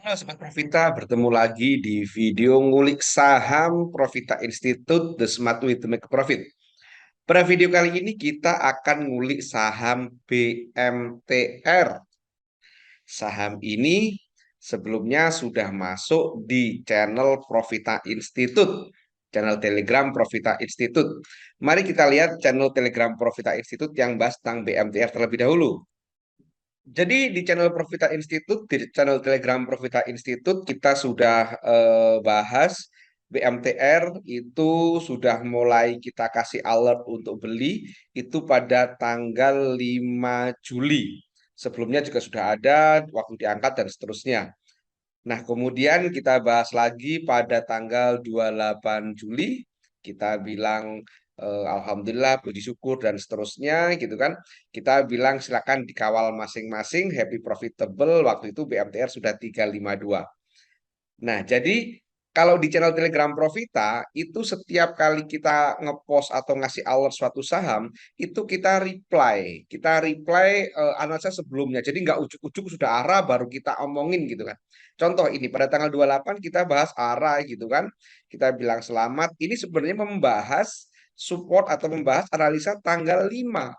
Halo Sobat Profita, bertemu lagi di video ngulik saham Profita Institute, The Smart Way to Make a Profit. Pada video kali ini kita akan ngulik saham BMTR. Saham ini sebelumnya sudah masuk di channel Profita Institute, channel Telegram Profita Institute. Mari kita lihat channel Telegram Profita Institute yang bahas tentang BMTR terlebih dahulu. Jadi di channel Profita Institute, di channel Telegram Profita Institute kita sudah bahas BMTR itu sudah mulai kita kasih alert untuk beli itu pada tanggal 5 Juli. Sebelumnya juga sudah ada waktu diangkat dan seterusnya. Nah, kemudian kita bahas lagi pada tanggal 28 Juli, kita bilang alhamdulillah, puji syukur dan seterusnya gitu kan. Kita bilang silakan dikawal masing-masing, happy profitable, waktu itu BMTR sudah 352. Nah, jadi kalau di channel Telegram Profita itu setiap kali kita ngepost atau ngasih alert suatu saham itu kita reply analisa sebelumnya. Jadi nggak ujuk-ujuk sudah arah baru kita omongin gitu kan. Contoh ini pada tanggal 28 kita bahas arah gitu kan. Kita bilang selamat. Ini sebenarnya membahas support atau membahas analisa tanggal 5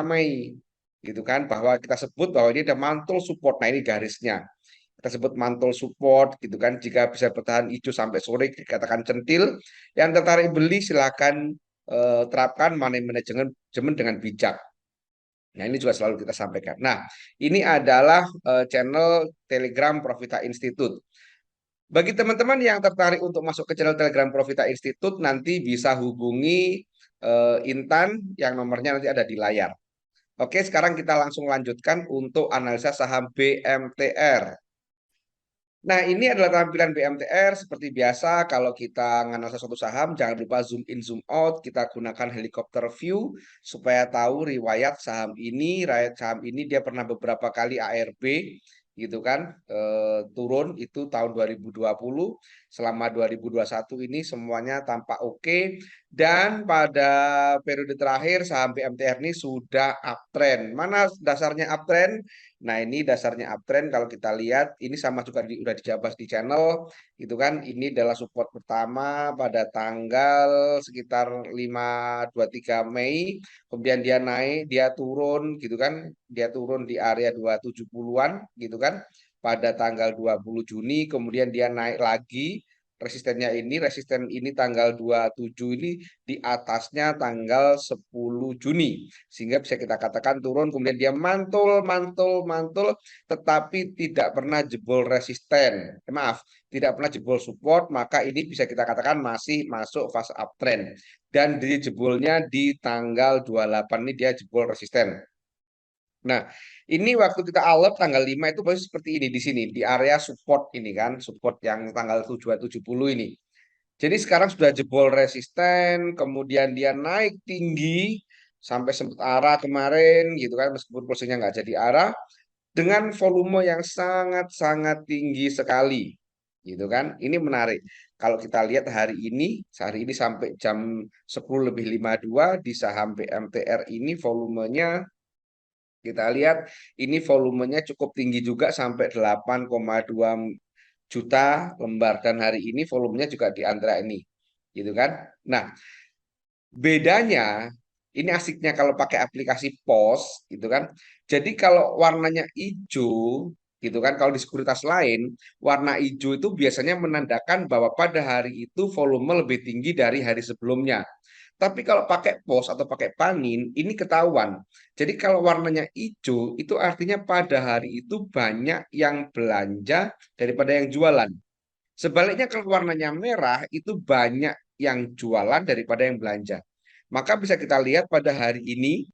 Mei gitu kan, bahwa kita sebut bahwa ini ada mantul support. Nah, ini garisnya kita sebut mantul support gitu kan, jika bisa bertahan hijau sampai sore dikatakan centil. Yang tertarik beli silakan terapkan money management dengan bijak. Nah, ini juga selalu kita sampaikan. Nah, ini adalah channel Telegram Profita Institute. Bagi teman-teman yang tertarik untuk masuk ke channel Telegram Profita Institute, nanti bisa hubungi Intan yang nomornya nanti ada di layar. Oke, sekarang kita langsung lanjutkan untuk analisa saham BMTR. Nah, ini adalah tampilan BMTR seperti biasa. Kalau kita menganalisa suatu saham, jangan lupa zoom in, zoom out. Kita gunakan helikopter view supaya tahu riwayat saham ini. Riwayat saham ini dia pernah beberapa kali ARB, gitu kan, turun itu tahun 2020. Selama 2021 ini semuanya tampak oke. Dan pada periode terakhir saham BMTR ini sudah uptrend. Mana dasarnya uptrend? Nah, ini dasarnya uptrend kalau kita lihat ini sama juga udah dijabas di channel gitu kan. Ini adalah support pertama pada tanggal sekitar 5-23 Mei. Kemudian dia naik, dia turun gitu kan. Dia turun di area 270-an gitu kan. Pada tanggal 20 Juni kemudian dia naik lagi. Resisten ini tanggal 27 ini di atasnya tanggal 10 Juni. Sehingga bisa kita katakan turun, kemudian dia mantul, mantul, mantul, tetapi tidak pernah jebol resisten. Maaf, tidak pernah jebol support, maka ini bisa kita katakan masih masuk fase uptrend. Dan di jebolnya di tanggal 28 ini dia jebol resisten. Nah, ini waktu kita alert tanggal 5 itu pasti seperti ini di sini, di area support ini kan, support yang tanggal 770 ini. Jadi sekarang sudah jebol resisten, kemudian dia naik tinggi sampai sempat arah kemarin gitu kan, meskipun posisinya nggak jadi arah, dengan volume yang sangat-sangat tinggi sekali, gitu kan. Ini menarik. Kalau kita lihat hari ini sampai jam 10 lebih 52 di saham BMTR ini volumenya kita lihat ini volumenya cukup tinggi juga sampai 8,2 juta lembar dan hari ini volumenya juga di antara ini gitu kan. Nah, bedanya ini asiknya kalau pakai aplikasi POS gitu kan. Jadi kalau warnanya hijau gitu kan, kalau di sekuritas lain warna hijau itu biasanya menandakan bahwa pada hari itu volume lebih tinggi dari hari sebelumnya. Tapi kalau pakai pos atau pakai panin, ini ketahuan. Jadi kalau warnanya hijau, itu artinya pada hari itu banyak yang belanja daripada yang jualan. Sebaliknya kalau warnanya merah, itu banyak yang jualan daripada yang belanja. Maka bisa kita lihat pada hari ini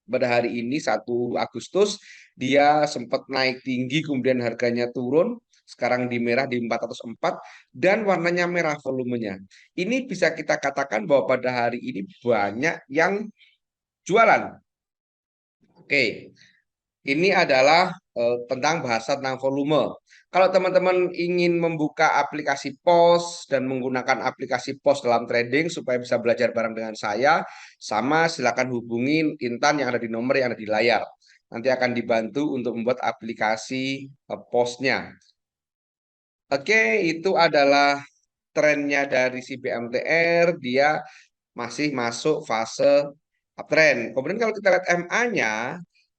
1 Agustus, dia sempat naik tinggi, kemudian harganya turun. Sekarang di merah di 404 dan warnanya merah volumenya. Ini bisa kita katakan bahwa pada hari ini banyak yang jualan. Oke, ini adalah tentang bahasa tentang volume. Kalau teman-teman ingin membuka aplikasi POS dan menggunakan aplikasi POS dalam trading supaya bisa belajar bareng dengan saya, sama silakan hubungi Intan yang ada di nomor yang ada di layar. nanti akan dibantu untuk membuat aplikasi POS-nya. Oke, itu adalah trennya dari si BMTR, dia masih masuk fase uptrend. Kemudian kalau kita lihat MA-nya,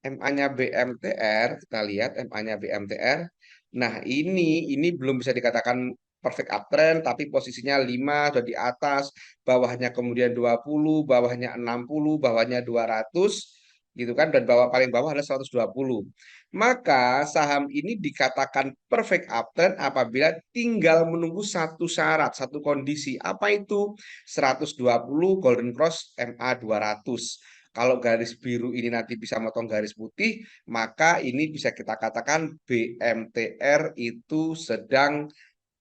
MA-nya BMTR, kita lihat MA-nya BMTR. Nah, ini belum bisa dikatakan perfect uptrend, tapi posisinya 5 sudah di atas, bawahnya kemudian 20, bawahnya 60, bawahnya 200, gitu kan, dan paling bawah adalah 120. Maka saham ini dikatakan perfect uptrend apabila tinggal menunggu satu syarat, satu kondisi. Apa itu? 120 Golden Cross MA 200. Kalau garis biru ini nanti bisa motong garis putih, maka ini bisa kita katakan BMTR itu sedang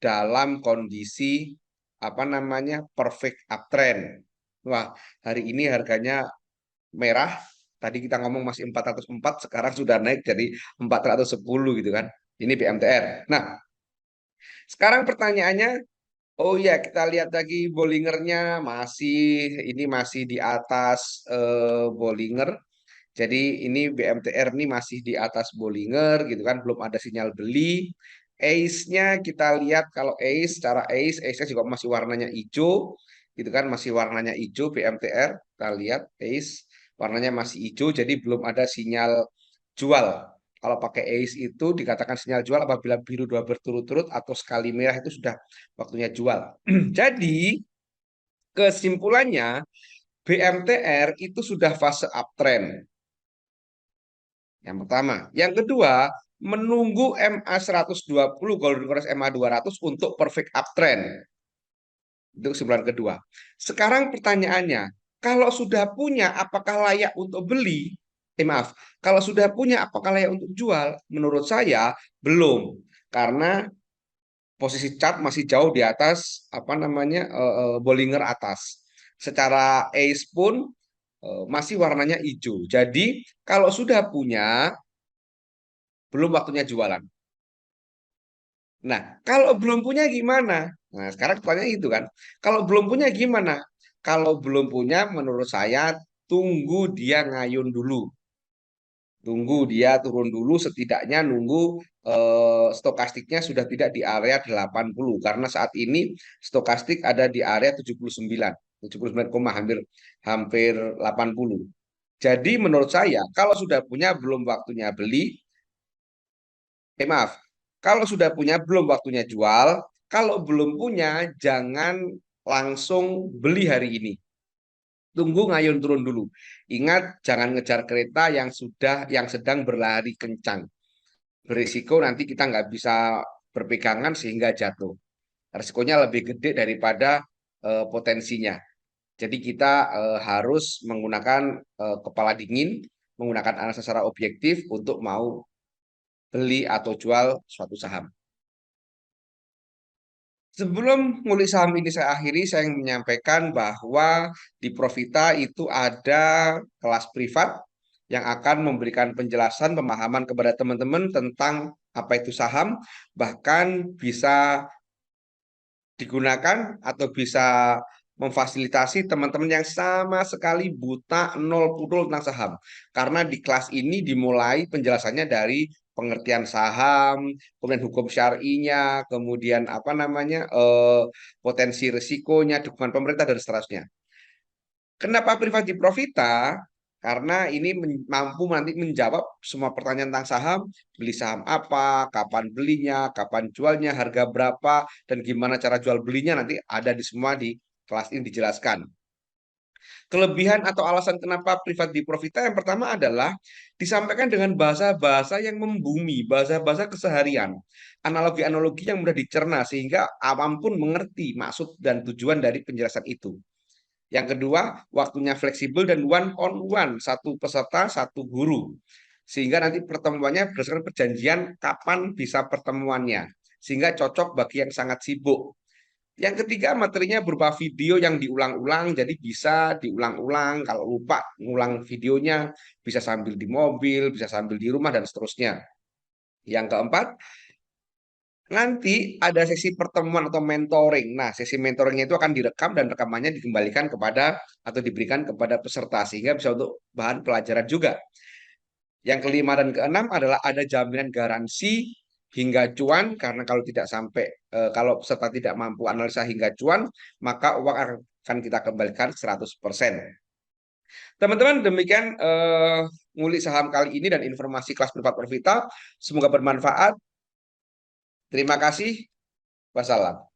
dalam kondisi apa namanya perfect uptrend. Wah, hari ini harganya merah. Tadi kita ngomong masih 404, sekarang sudah naik jadi 410 gitu kan. Ini BMTR. Nah, sekarang pertanyaannya, oh ya, kita lihat lagi Bollingernya masih di atas Bollinger. Jadi ini BMTR ini masih di atas Bollinger gitu kan, belum ada sinyal beli. ACE-nya kita lihat kalau ACE secara ACE-nya juga masih warnanya hijau gitu kan, masih warnanya hijau BMTR. Kita lihat ACE warnanya masih hijau, jadi belum ada sinyal jual. Kalau pakai ACE itu dikatakan sinyal jual apabila biru dua berturut-turut atau sekali merah itu sudah waktunya jual. Jadi kesimpulannya BMTR itu sudah fase uptrend. Yang pertama. Yang kedua, menunggu MA 120 Golden Cross MA 200 untuk perfect uptrend. Itu kesimpulan kedua. Sekarang pertanyaannya, kalau sudah punya apakah layak untuk beli? Maaf, kalau sudah punya apakah layak untuk jual? Menurut saya belum. Karena posisi chart masih jauh di atas apa namanya Bollinger atas. Secara ACE pun masih warnanya hijau. Jadi kalau sudah punya belum waktunya jualan. Nah, kalau belum punya gimana? Nah, sekarang pertanyaannya itu kan. Kalau belum punya gimana? Kalau belum punya, menurut saya tunggu dia ngayun dulu. Tunggu dia turun dulu, setidaknya nunggu stokastiknya sudah tidak di area 80. Karena saat ini stokastik ada di area 79. 79, hampir hampir 80. Jadi menurut saya, kalau sudah punya belum waktunya beli, maaf, kalau sudah punya belum waktunya jual. Kalau belum punya jangan langsung beli hari ini. Tunggu ngayun turun dulu. Ingat jangan ngejar kereta yang sedang berlari kencang. Berisiko nanti kita nggak bisa berpegangan sehingga jatuh. Risikonya lebih gede daripada potensinya. Jadi kita harus menggunakan kepala dingin, menggunakan analisa secara objektif untuk mau beli atau jual suatu saham. Sebelum ngulik saham ini saya akhiri, saya ingin menyampaikan bahwa di Profita itu ada kelas privat yang akan memberikan penjelasan, pemahaman kepada teman-teman tentang apa itu saham, bahkan bisa digunakan atau bisa memfasilitasi teman-teman yang sama sekali buta nol pudul tentang saham. Karena di kelas ini dimulai penjelasannya dari pengertian saham, kemudian hukum syar'inya, kemudian apa namanya potensi risikonya, dukungan pemerintah dan seterusnya. Kenapa privat di Profita? Karena ini mampu nanti menjawab semua pertanyaan tentang saham, beli saham apa, kapan belinya, kapan jualnya, harga berapa, dan gimana cara jual belinya nanti ada di semua di kelas ini dijelaskan. Kelebihan atau alasan kenapa privat di Profita yang pertama adalah disampaikan dengan bahasa-bahasa yang membumi, bahasa-bahasa keseharian, analogi-analogi yang mudah dicerna sehingga awam pun mengerti maksud dan tujuan dari penjelasan itu. Yang kedua, waktunya fleksibel dan one on one, satu peserta, satu guru. Sehingga nanti pertemuannya berdasarkan perjanjian kapan bisa pertemuannya. Sehingga cocok bagi yang sangat sibuk. Yang ketiga, materinya berupa video yang diulang-ulang, jadi bisa diulang-ulang. Kalau lupa ngulang videonya, bisa sambil di mobil, bisa sambil di rumah, dan seterusnya. Yang keempat, nanti ada sesi pertemuan atau mentoring. Nah, sesi mentoringnya itu akan direkam dan rekamannya dikembalikan kepada atau diberikan kepada peserta sehingga bisa untuk bahan pelajaran juga. Yang kelima dan keenam adalah ada jaminan garansi hingga cuan, karena kalau tidak sampai kalau peserta tidak mampu analisa hingga cuan, maka uang akan kita kembalikan 100%. Teman-teman, demikian ngulik saham kali ini dan informasi kelas privat Profita. Semoga bermanfaat. Terima kasih. Wassalam.